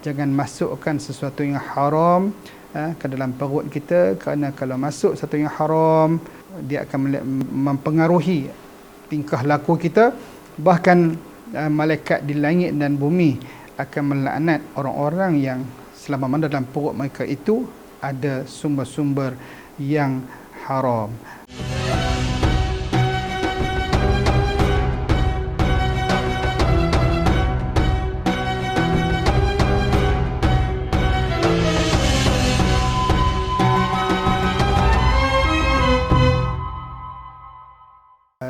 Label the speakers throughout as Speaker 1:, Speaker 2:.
Speaker 1: Jangan masukkan sesuatu yang haram ke dalam perut kita, kerana kalau masuk sesuatu yang haram, dia akan mempengaruhi tingkah laku kita. Bahkan malaikat di langit dan bumi akan melaknat orang-orang yang selama mana dalam perut mereka itu ada sumber-sumber yang haram.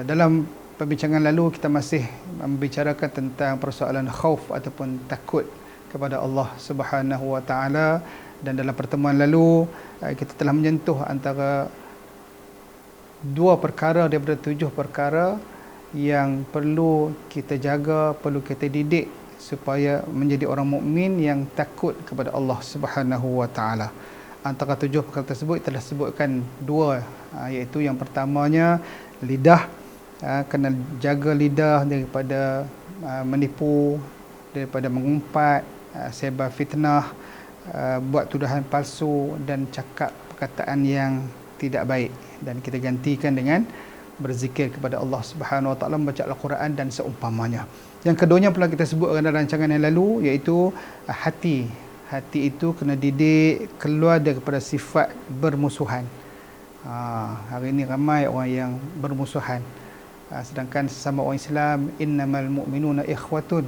Speaker 1: Dalam perbincangan lalu kita masih membicarakan tentang persoalan khauf ataupun takut kepada Allah Subhanahu Wa Taala, dan dalam pertemuan lalu kita telah menyentuh antara 2 perkara daripada 7 perkara yang perlu kita jaga, perlu kita didik supaya menjadi orang mukmin yang takut kepada Allah Subhanahu Wa Taala. Antara 7 perkara tersebut telah sebutkan 2, iaitu yang pertamanya lidah. Kena jaga lidah daripada menipu, daripada mengumpat, sebar fitnah, buat tuduhan palsu dan cakap perkataan yang tidak baik, dan kita gantikan dengan berzikir kepada Allah Subhanahu Wa Taala, membaca Al-Quran dan seumpamanya. Yang keduanya pula kita sebutkan dalam rancangan yang lalu, iaitu hati. Hati itu kena didik keluar daripada sifat bermusuhan. Hari ini ramai orang yang bermusuhan. Sedangkan sesama orang Islam, innamal mu'minuna ikhwatun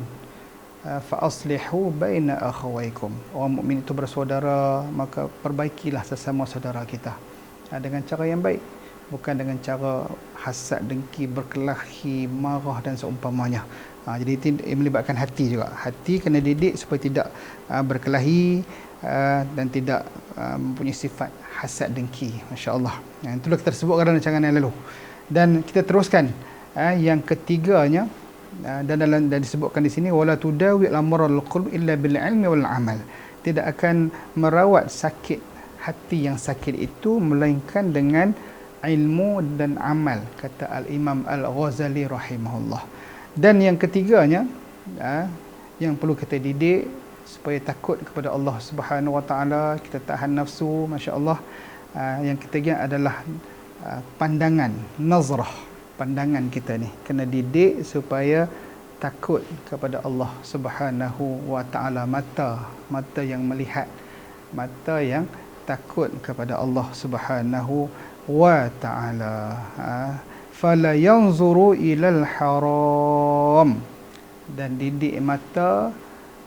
Speaker 1: fa aslihu baina akhawaykum. Orang mukmin itu bersaudara, maka perbaikilah sesama saudara kita dengan cara yang baik, bukan dengan cara hasad, dengki, berkelahi, marah dan seumpamanya. Jadi itu melibatkan hati juga. Hati kena didik supaya tidak berkelahi dan tidak mempunyai sifat hasad, dengki. Masya-Allah. Itulah kita sebutkan dalam rancangan yang lalu. Dan kita teruskan yang ketiganya, dan disebutkan di sini, wala tudawi al-amral qulub illa bil ilmi wal amal. Tidak akan merawat sakit hati yang sakit itu melainkan dengan ilmu dan amal, kata Al-Imam Al-Ghazali rahimahullah. Dan yang ketiganya yang perlu kita didik supaya takut kepada Allah Subhanahu Wa Taala, kita tahan nafsu, masya-Allah. Yang ketiga adalah pandangan, nazrah, pandangan kita ni kena didik supaya takut kepada Allah Subhanahu Wa Taala. Mata yang melihat, mata yang takut kepada Allah Subhanahu Wa Taala. Fala yanzuru ilal haram. Dan didik mata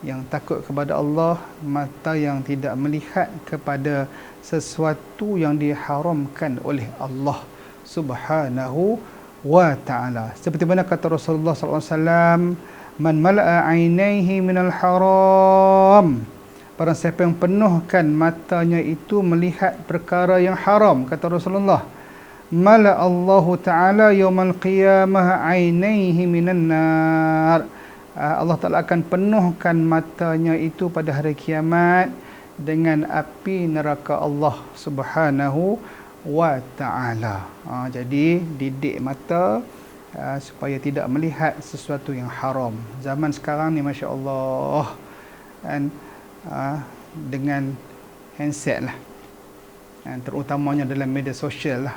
Speaker 1: yang takut kepada Allah, mata yang tidak melihat kepada sesuatu yang diharamkan oleh Allah Subhanahu Wa Taala. Seperti mana kata Rasulullah sallallahu alaihi wasallam, man mala'a ainaihi minal haram. Barang siapa yang penuhkan matanya itu melihat perkara yang haram, kata Rasulullah, mala Allah Taala yaumal qiyamah ainaihi minan nar. Allah Ta'ala akan penuhkan matanya itu pada hari kiamat dengan api neraka Allah Subhanahu Wa Ta'ala. Jadi didik mata supaya tidak melihat sesuatu yang haram. Zaman sekarang ni Masya Allah, dan dengan handset lah, terutamanya dalam media sosial lah.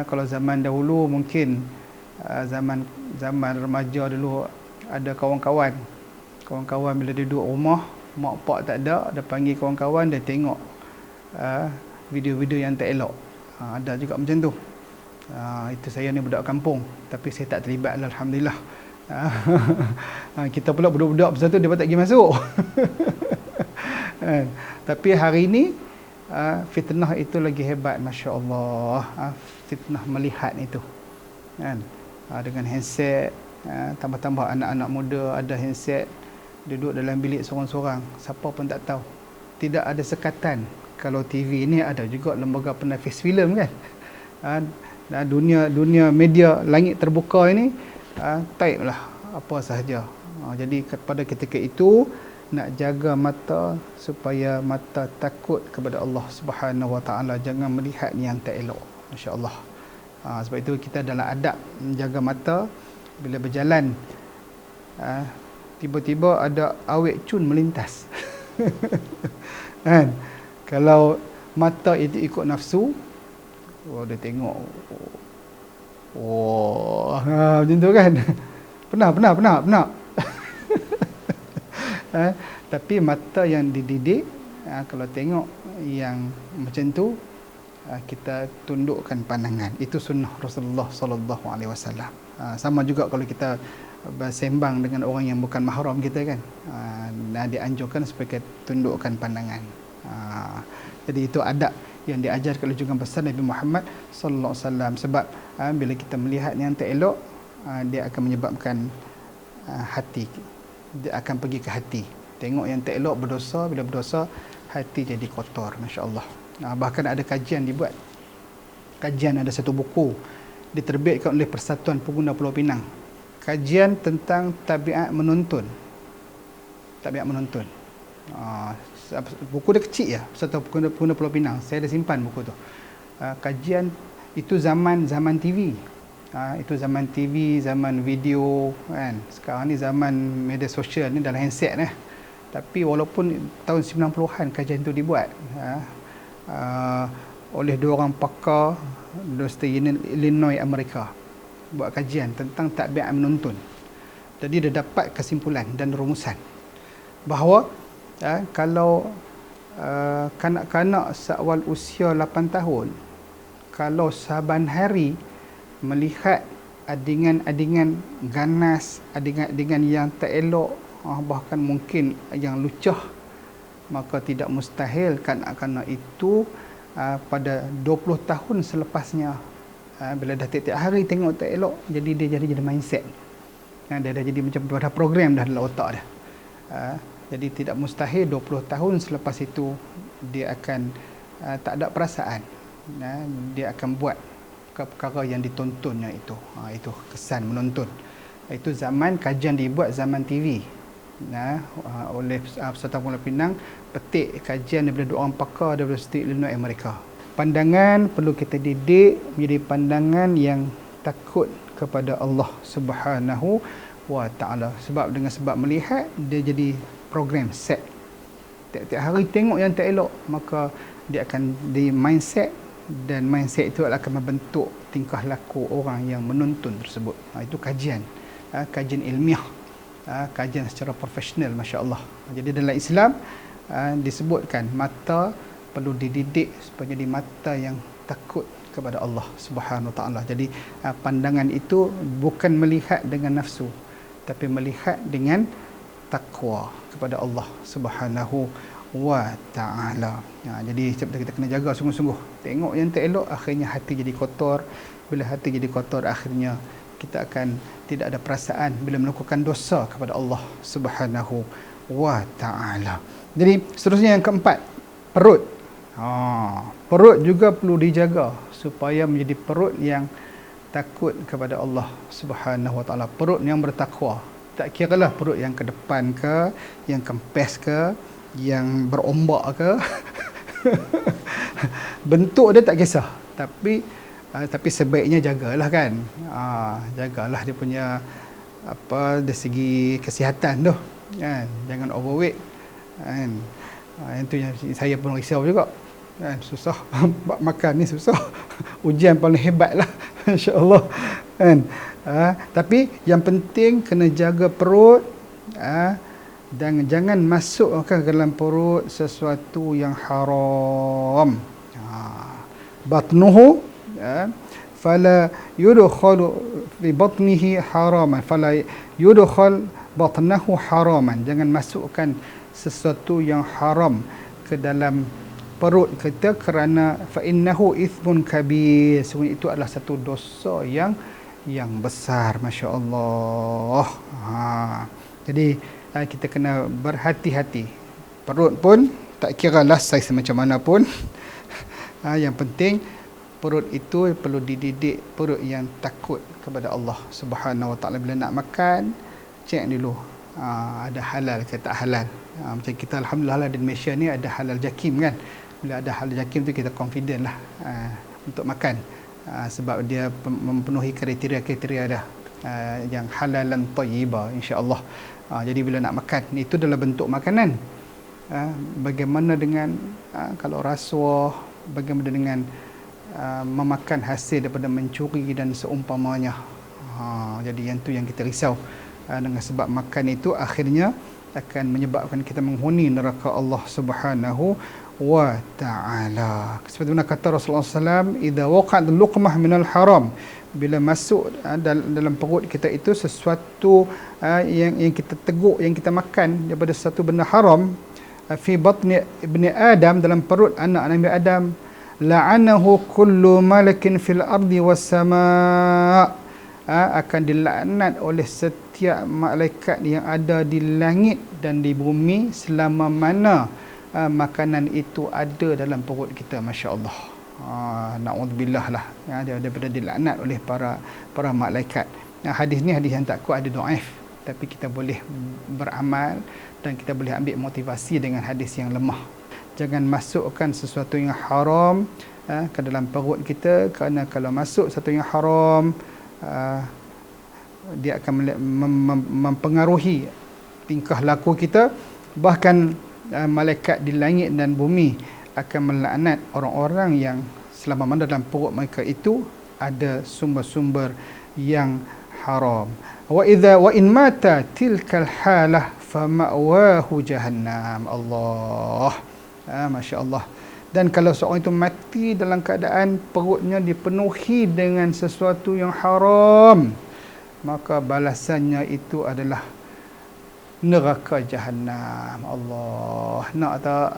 Speaker 1: Kalau zaman dahulu mungkin zaman remaja dulu, ada kawan-kawan bila dia duduk rumah, mak pak tak ada, dia panggil kawan-kawan, dia tengok video-video yang tak elok. Ada juga macam tu. Itu saya ni budak kampung, tapi saya tak terlibat lah, alhamdulillah. Kita pula budak-budak pasal tu dia tak pergi masuk. Tapi hari ini fitnah itu lagi hebat, masya-Allah. Fitnah melihat itu kan, dengan handset. Tambah-tambah anak-anak muda ada handset, duduk dalam bilik seorang-seorang, siapa pun tak tahu. Tidak ada sekatan. Kalau TV ni ada juga lembaga penafis filem kan. Dan dunia media langit terbuka ini taib lah apa sahaja. Jadi pada ketika itu nak jaga mata supaya mata takut kepada Allah Subhanahu Wa Taala, jangan melihat yang tak elok. Masya-Allah. Sebab itu kita dalam adab menjaga mata. Bila berjalan, tiba-tiba ada awet cun melintas. Kan? Kalau mata itu ikut nafsu, dia tengok, macam tu kan. Pernah. Tapi mata yang dididik, kalau tengok yang macam tu, kita tundukkan pandangan. Itu sunnah Rasulullah sallallahu alaihi wasallam. Sama juga kalau kita bersembang dengan orang yang bukan mahram kita kan, dianjurkan supaya kita tundukkan pandangan. Jadi itu adab yang diajarkan oleh junjungan besar Nabi Muhammad sallallahu alaihi wasallam. Sebab bila kita melihat yang tak elok, dia akan menyebabkan hati, dia akan pergi ke hati. Tengok yang tak elok, berdosa, bila berdosa hati jadi kotor, masya-Allah. Bahkan ada kajian dibuat. Kajian, ada satu buku diterbitkan oleh Persatuan Pengguna Pulau Pinang. Kajian tentang tabiat menuntun. Tabiat menuntun. Buku dia kecil ya, Persatuan Pengguna Pulau Pinang. Saya ada simpan buku tu. Kajian itu zaman TV. Itu zaman TV, zaman video kan. Sekarang ni zaman media sosial ni dalam handset ni. Tapi walaupun tahun 90-an kajian itu dibuat oleh dua orang pakar Universiti Illinois Amerika, buat kajian tentang tabiat menuntun. Jadi dia dapat kesimpulan dan rumusan bahawa kalau kanak-kanak seawal usia 8 tahun, kalau saban hari melihat adingan-adingan ganas, adingan-adingan yang tak elok, bahkan mungkin yang lucah, maka tidak mustahil kanak-kanak itu pada 20 tahun selepasnya, bila dah tiap-tiap hari tengok tak elok, jadi dia jadi mindset. Dia dah jadi macam dah program dah dalam otak dia. Jadi tidak mustahil 20 tahun selepas itu dia akan tak ada perasaan. Dia akan buat perkara yang ditontonnya itu. Itu kesan menonton. Itu zaman kajian dibuat zaman TV. Oleh Persatuan Pulau Pinang, petik kajian daripada dua orang pakar daripada Universiti Illinois Amerika. Pandangan perlu kita didik menjadi pandangan yang takut kepada Allah Subhanahu wa taala. Sebab dengan sebab melihat, dia jadi program set. Tiap-tiap hari tengok yang tak elok, maka dia akan di mindset, dan mindset itu akan membentuk tingkah laku orang yang menuntun tersebut. Itu kajian, kajian ilmiah, kajian secara profesional, masya-Allah. Jadi dalam Islam disebutkan mata perlu dididik supaya jadi mata yang takut kepada Allah Subhanahu Wa Taala. Jadi pandangan itu bukan melihat dengan nafsu, tapi melihat dengan takwa kepada Allah Subhanahu Wa Taala. Jadi kita kena jaga sungguh-sungguh. Tengok yang tak elok, akhirnya hati jadi kotor. Bila hati jadi kotor, akhirnya kita akan tidak ada perasaan bila melakukan dosa kepada Allah Subhanahu Wa Taala. Jadi seterusnya yang keempat, perut. Perut juga perlu dijaga supaya menjadi perut yang takut kepada Allah Subhanahu Wa Taala. Perut yang bertakwa. Tak kiralah perut yang ke depan ke, yang kempes ke, yang berombak ke. Bentuk dia tak kisah, tapi sebaiknya jagalah kan. Jagalah dia punya dari segi kesihatan tu kan. Jangan overweight kan. Itu yang saya pun risau juga kan. Susah makan ni susah. Ujian paling hebat lah insya-Allah kan. Tapi yang penting kena jaga perut, dan jangan masukkan ke dalam perut sesuatu yang haram. Batnuhu fala yudkhalu fi batnihi haraman, fala yudkhal batnahu haraman. Jangan masukkan sesuatu yang haram ke dalam perut kita, kerana fa innahu ithmun kabir. Sungguh itu adalah satu dosa yang besar, masya-Allah. Jadi kita kena berhati-hati. Perut pun tak kiralah saiz macam mana pun. Yang penting perut itu perlu dididik, perut yang takut kepada Allah Subhanahu Wa Taala. Bila nak makan, cek dulu ada halal ke tak halal. Macam kita alhamdulillah di Malaysia ni ada halal jakim kan. Bila ada halal jakim tu kita confident lah untuk makan, sebab dia memenuhi kriteria-kriteria dah, yang halalan thayyibah insya-Allah. Jadi bila nak makan, itu adalah bentuk makanan. bagaimana dengan kalau rasuah, bagaimana dengan memakan hasil daripada mencuri dan seumpamanya. Jadi yang tu yang kita risau, dengan sebab makan itu akhirnya akan menyebabkan kita menghuni neraka Allah Subhanahu wa ta'ala. Seperti mana kata Rasulullah SAW, idza waqa'at luqmah minal haram, bila masuk dalam perut kita itu sesuatu yang kita teguk, yang kita makan daripada satu benda haram, fi batni ibni Adam, dalam perut anak Nabi Adam, la'anahu kullu malakin fil ardi was sama', akan dilaknat oleh setiap malaikat yang ada di langit dan di bumi selama mana makanan itu ada dalam perut kita. Masya Allah. Na'udzubillah lah, daripada dilaknat oleh para malaikat. Hadis ni hadis yang tak kuat, ada dhaif, tapi kita boleh beramal dan kita boleh ambil motivasi dengan hadis yang lemah. Jangan masukkan sesuatu yang haram ke dalam perut kita, kerana kalau masuk sesuatu yang haram, dia akan mempengaruhi tingkah laku kita. Bahkan malaikat di langit dan bumi akan melaknat orang-orang yang selama mana dalam perut mereka itu ada sumber-sumber yang haram. Wa in mata tilkal halah fama'wahu jahannam. Allah, Masya Allah. Dan kalau seorang itu mati dalam keadaan perutnya dipenuhi dengan sesuatu yang haram, maka balasannya itu adalah neraka jahannam. Allah, nak tak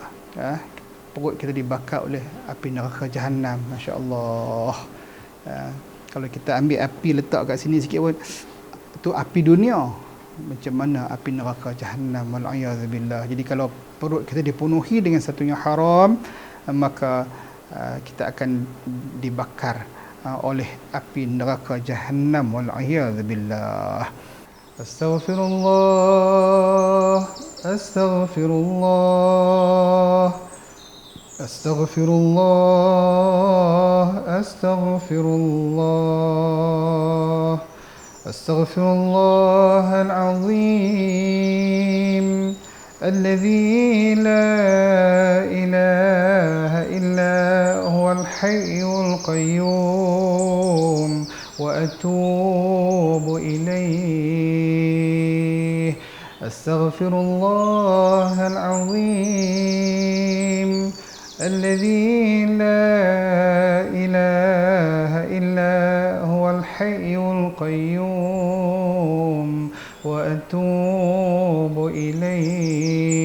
Speaker 1: perut kita dibakar oleh api neraka jahannam. Masya Allah. Kalau kita ambil api letak kat sini sikit pun, tu api dunia, macam mana api neraka jahannam, wal'iyadzubillah. Jadi kalau perut kita dipenuhi dengan satu yang haram, maka kita akan dibakar oleh api neraka jahannam, wal'iyadzubillah. Astaghfirullah, astaghfirullah, astaghfirullah, astaghfirullah, astaghfirullahal azim, alladzi la ilaha illa huwal hayyul qayyum, wa atubu ilaih. Astaghfirullahal azim, alladzi la ilaha illa huwal hayyul qayyum, wa atubu ilaih.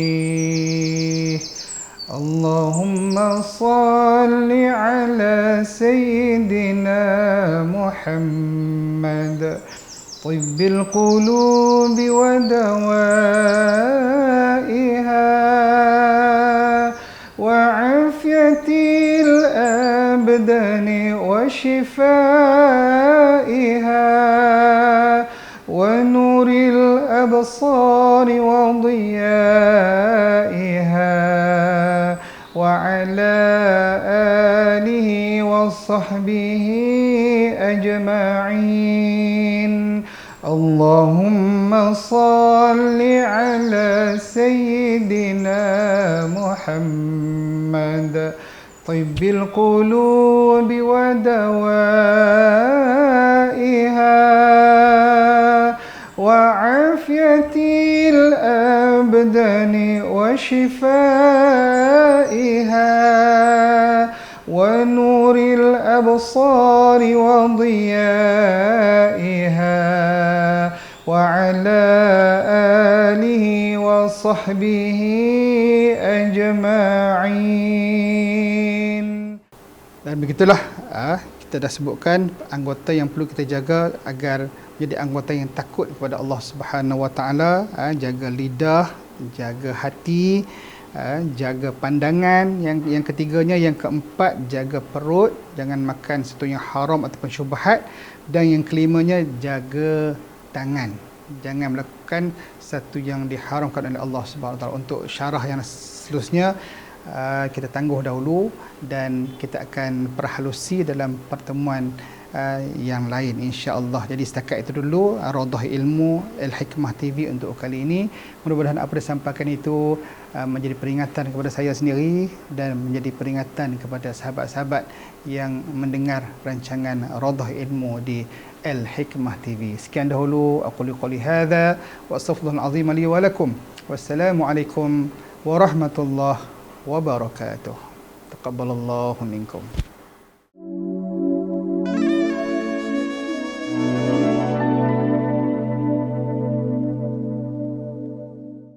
Speaker 1: Allahumma salli ala sayyidina Muhammad, tibbil qulubi wa dawaiha, wa afiyatil abdani wa shifaiha, wa nuril absari wa diyaiha, wa ala alihi wa sahbihi ajma'in. Allahumma salli ala sayyidina Muhammad, tibbil qulubi wa dawaiha, wa afiyatil abdani wa shifaiha, wa nuril absari wa diyaiha, wa ala alihi wa sahbihi ajma'in. Dan begitulah, kita dah sebutkan anggota yang perlu kita jaga agar menjadi anggota yang takut kepada Allah Subhanahu Wa Taala. Jaga lidah, jaga hati, jaga pandangan. Yang ketiganya, yang keempat, jaga perut, jangan makan sesuatu yang haram ataupun syubhat. Dan yang kelimanya, jaga tangan, jangan melakukan satu yang diharamkan oleh Allah Subhanahu Wa Taala. Untuk syarah yang seterusnya kita tangguh dahulu dan kita akan perhalusi dalam pertemuan yang lain, insya-Allah. Jadi setakat itu dulu Raudhah Ilmu Al-Hikmah TV untuk kali ini. Mudah-mudahan apa disampaikan itu menjadi peringatan kepada saya sendiri dan menjadi peringatan kepada sahabat-sahabat yang mendengar rancangan Radah Ilmu di Al-Hikmah TV. Sekian dahulu aku qouli hadza wa astaghfirullahal azim li wa lakum. Wassalamualaikum warahmatullahi wabarakatuh. Taqabbalallahu minkum.